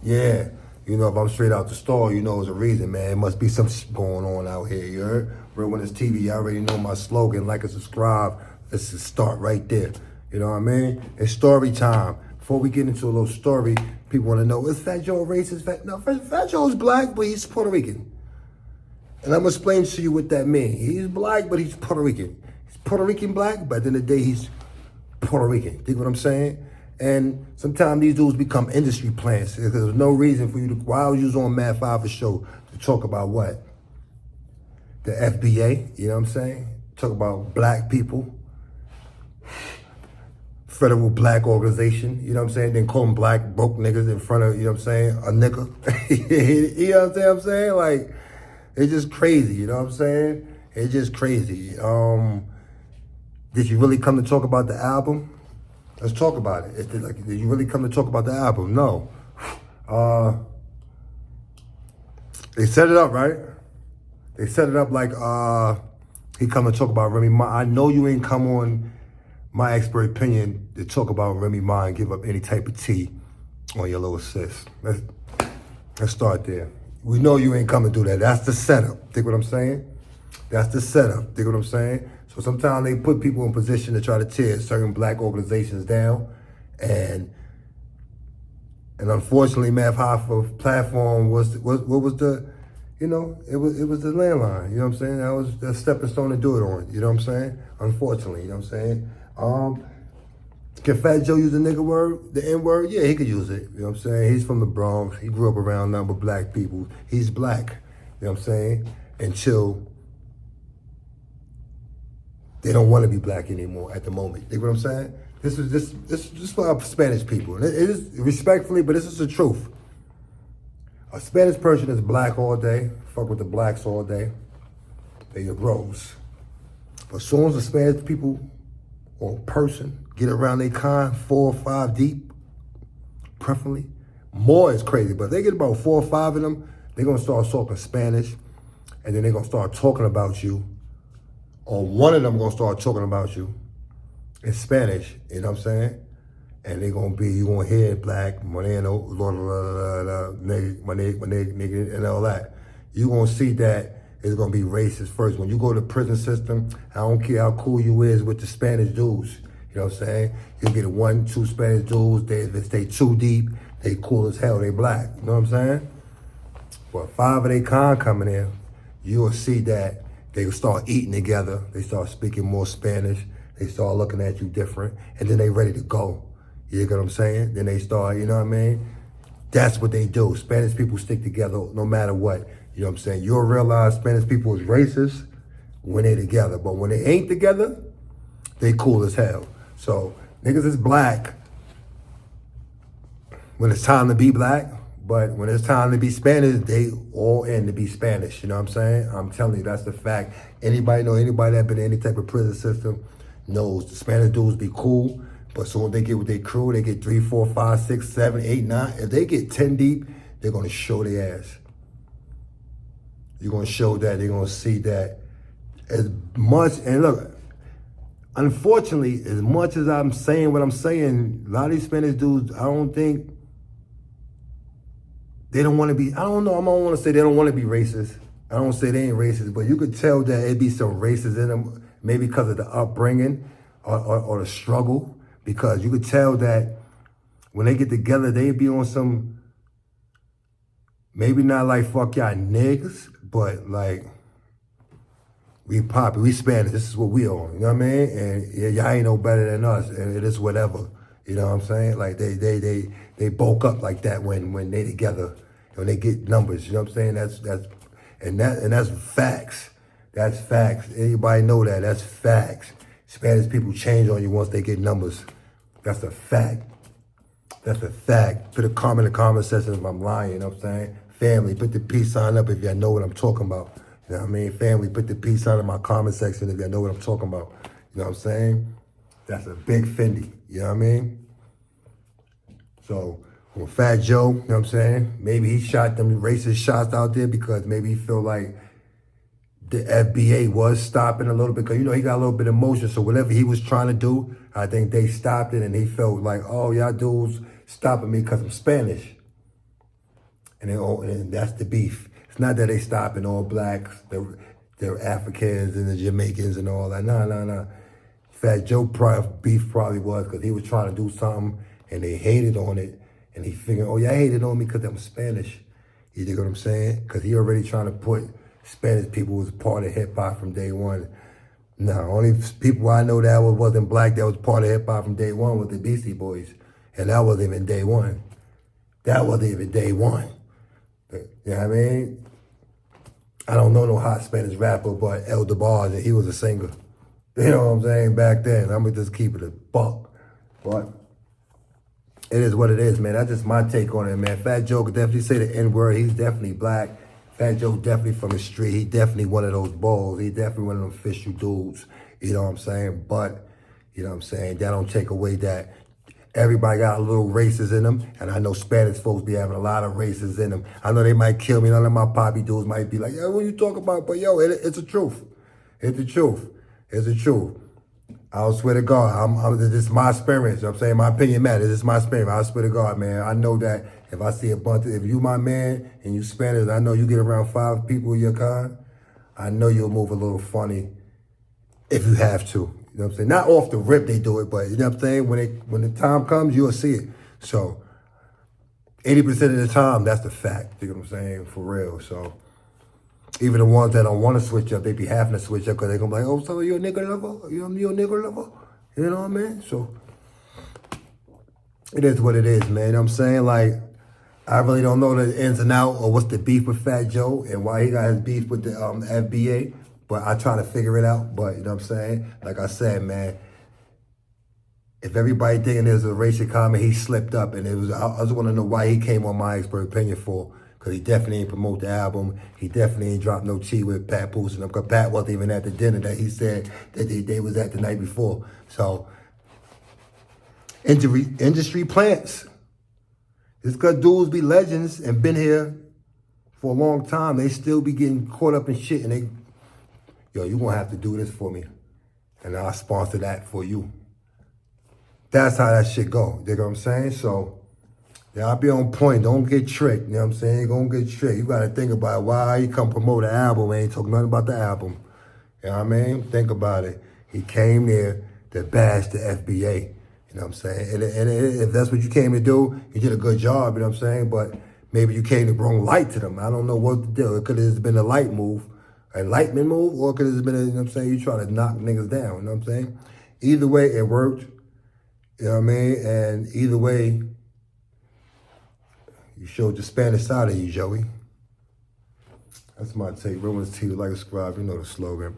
Yeah. You know, if I'm straight out the store, you know it's a reason, man. It must be some shit going on out here, you heard? Real when it's TV, you already know my slogan, like and subscribe. Let's just start right there. You know what I mean? It's story time. Before we get into a little story, people want to know, is Fat Joe racist? No, Fat Joe's black, but he's Puerto Rican. And I'm going to explain to you what that means. He's black, but he's Puerto Rican. He's Puerto Rican black, but at the end of the day, he's Puerto Rican. Think what I'm saying? And sometimes these dudes become industry plants. There's no reason for you to, why was you on Mad 5 show to talk about what? The FBA, you know what I'm saying? Talk about black people. Federal black organization, you know what I'm saying? Then call them black broke niggas in front of, you know what I'm saying, a nigga. You know what I'm saying? Like, it's just crazy, you know what I'm saying? It's just crazy. Did you really come to talk about the album? Let's talk about it. Did you really come to talk about the album? No. They set it up, right? They set it up like he come to talk about Remy Ma. I know you ain't come on my expert opinion to talk about Remy Ma and give up any type of tea on your little sis. Let's start there. We know you ain't come to do that. That's the setup. Think what I'm saying? That's the setup. Think what I'm saying? So sometimes they put people in position to try to tear certain black organizations down. And unfortunately, Math Hoffa platform was what was the, you know, it was the landline. You know what I'm saying? That was the stepping stone to do it on. You know what I'm saying? Unfortunately, you know what I'm saying? Can Fat Joe use the nigga word, the N word? Yeah, he could use it. You know what I'm saying? He's from the Bronx. He grew up around nothing but black people. He's black. You know what I'm saying? Until they don't want to be black anymore at the moment. Think what I'm saying? This is for our Spanish people. It is respectfully, but this is the truth. A Spanish person is black all day, fuck with the blacks all day. They your bros. But as soon as the Spanish people or person get around their kind, 4 or 5 deep, preferably, more is crazy. But if they get about 4 or 5 of them, they're gonna start talking Spanish, and then they're gonna start talking about you. Or one of them gonna start talking about you in Spanish, you know what I'm saying? And they're gonna be, you gonna hear black, moreno, nigga, and all that. You gonna see that it's gonna be racist first. When you go to the prison system, I don't care how cool you is with the Spanish dudes, you know what I'm saying? You get 1, 2 Spanish dudes, if they too deep, they cool as hell, they black, you know what I'm saying? But 5 of they con coming in, you'll see that they start eating together. They start speaking more Spanish. They start looking at you different. And then they ready to go. You get what I'm saying? Then they start, you know what I mean? That's what they do. Spanish people stick together no matter what. You know what I'm saying? You'll realize Spanish people is racist when they together. But when they ain't together, they cool as hell. So niggas is black when it's time to be black. But when it's time to be Spanish, they all in to be Spanish. You know what I'm saying? I'm telling you, that's the fact. Anybody that been in any type of prison system knows the Spanish dudes be cool. But soon as they get with their crew, they get 3, 4, 5, 6, 7, 8, 9. If they get 10 deep, they're going to show their ass. You're going to show that. They're going to see that as much. And look, unfortunately, as much as I'm saying what I'm saying, a lot of these Spanish dudes, I don't think, they don't want to be, I don't know, I don't want to say they don't want to be racist. I don't say they ain't racist, but you could tell that it be some racist in them, maybe because of the upbringing or the struggle, because you could tell that when they get together, they be on some, maybe not like fuck y'all niggas, but like, we poppy, we Spanish, this is what we on, you know what I mean? And yeah, y'all ain't no better than us, and it is whatever. You know what I'm saying? Like they bulk up like that when they together, when they get numbers. You know what I'm saying? That's facts. That's facts. Anybody know that? That's facts. Spanish people change on you once they get numbers. That's a fact. That's a fact. Put a comment in the comment section if I'm lying. You know what I'm saying? Family, put the peace sign up if y'all know what I'm talking about. You know what I mean? Family, put the peace sign in my comment section if y'all know what I'm talking about. You know what I'm saying? That's a big Fendi, you know what I mean? So, when Fat Joe, you know what I'm saying? Maybe he shot them racist shots out there because maybe he feel like the FBA was stopping a little bit because, he got a little bit of motion. So whatever he was trying to do, I think they stopped it and he felt like, oh, y'all dudes stopping me because I'm Spanish. And that's the beef. It's not that they stopping all blacks, they're Africans and the Jamaicans and all that. No. Fat Joe beef probably was because he was trying to do something and they hated on it. And he figured, oh, y'all hated on me because I'm Spanish. You dig what I'm saying? Because he already trying to put Spanish people was part of hip hop from day one. No, only people I know that wasn't black that was part of hip hop from day one was the Beastie Boys. And that wasn't even day one. That wasn't even day one. You know what I mean? I don't know no hot Spanish rapper, but El DeBarge, he was a singer. You know what I'm saying? Back then, I'm gonna just keep it a buck. But it is what it is, man. That's just my take on it, man. Fat Joe could definitely say the N-word. He's definitely black. Fat Joe definitely from the street. He definitely one of those balls. He definitely one of them official dudes. You know what I'm saying? But, you know what I'm saying? That don't take away that everybody got a little races in them. And I know Spanish folks be having a lot of races in them. I know they might kill me. None of my poppy dudes might be like, yo, what you talking about? But yo, it's the truth. It's the truth. It's the truth. I swear to God, this is my experience. You know what I'm saying? My opinion matters. This is my experience. I swear to God, man. I know that if I see if you my man and you Spanish, I know you get around 5 people in your kind, I know you'll move a little funny if you have to. You know what I'm saying? Not off the rip they do it, but you know what I'm saying? When the time comes, you'll see it. So 80% of the time, that's the fact. You know what I'm saying? For real. So even the ones that don't want to switch up, they be having to switch up because they're going to be like, oh, so you a nigga lover? You a nigga lover? You know what I mean? So it is what it is, man. You know what I'm saying? Like, I really don't know the ins and outs or what's the beef with Fat Joe and why he got his beef with the FBA, but I try to figure it out. But, you know what I'm saying? Like I said, man, if everybody thinking there's a racial comment, he slipped up. And I just want to know why he came on My Expert Opinion for. Because he definitely ain't promote the album. He definitely ain't dropped no tea with Pat Poose and them. Because Pat wasn't even at the dinner that he said that they was at the night before. So, industry plants. It's because dudes be legends and been here for a long time. They still be getting caught up in shit. And yo, you going to have to do this for me. And I'll sponsor that for you. That's how that shit go. You know what I'm saying? So, yeah, I'll be on point. Don't get tricked. You know what I'm saying? Don't get tricked. You got to think about it. Why he come promote an album and ain't talking nothing about the album. You know what I mean? Think about it. He came there to bash the FBA. You know what I'm saying? And if that's what you came to do, you did a good job, you know what I'm saying? But maybe you came to bring light to them. I don't know what to do. It could have just been a light move, a enlightenment move, or it could have just been, you know what I'm saying, you trying to knock niggas down, you know what I'm saying? Either way, it worked. You know what I mean? And either way, you showed the Spanish side of you, Joey. That's my take. Romans T, like, subscribe. You know the slogan.